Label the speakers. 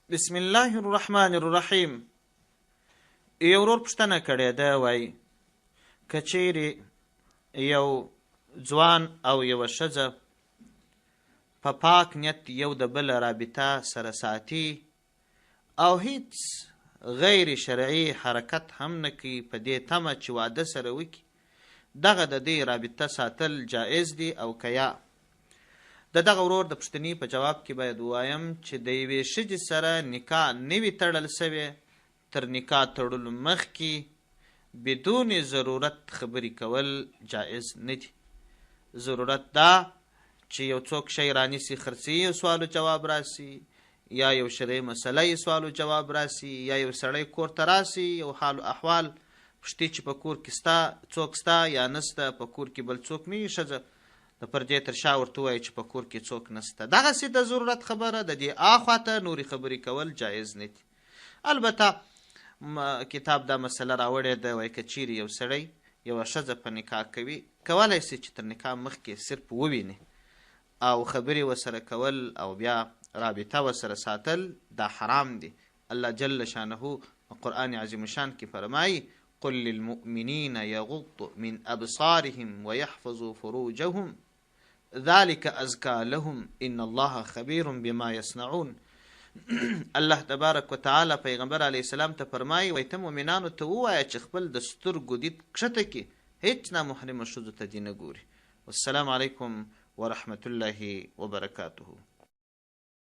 Speaker 1: بسم الله الرحمن الرحیم. یو ورور پوښتنه کړې ده، وایي که چیرې یو ځوان او یوه ښځه په پاک نیت یو د بل رابطه سره ساتي او هیڅ غیر شرعي حرکت هم نه کوي په دې تمه چې واده سره وکړي، دغه د دې رابطه ساتل جایز دي او که یا؟ د دغه ورور د پوښتنې په جواب کې باید ووایم چې د یوې ښځې سره نکاح نه وي تړل سوی، تر نکاح تړلو مخکې بدون ضرورت خبرې کول جایز نه دي. ضرورت دا چې یو څوک شی رانیسي خرڅي، یو سوال و جواب راسي، یا یو شرعي مسله یې سوال و جواب راسي، یا یو سړی کور ته راسي یو حال و احوال پوښتي چې په کور کې څوک سته یا نسته، په کور کې بل څوک نه وي، ښځه د پردې تر شا ورته ووایي چې په کور کې څوک نسته. دغسې د ضرورت خبره د دې اخواته نورې خبرې کول جایز نه دي. البته کتاب دا مسله راوړې ده، وایي که چیرې یو سړی یوه ښځه په نکاح کوي، کولی شي چې تر نکاح مخکې صرف وویني او خبرې ورسره کول او بیا رابطه ورسره ساتل دا حرام دي. الله جل شانه قرآن عظیم شان کې فرمایي قل للمؤمنین یغضوا من ابصارهم ویحفظوا فروجهم ذلك ازکا لهم ان الله خبیر بما یصنعون. الله تبارک وتعالی پیغمبر علیه السلام ته فرمایي وایي ته مؤمنانو ته ووایه چې خپل د سترګو دید کښته کړي، هیڅ نامحرمه ښځو ته دې نه ګوري. والسلام علیکم ورحمة الله وبرکاته.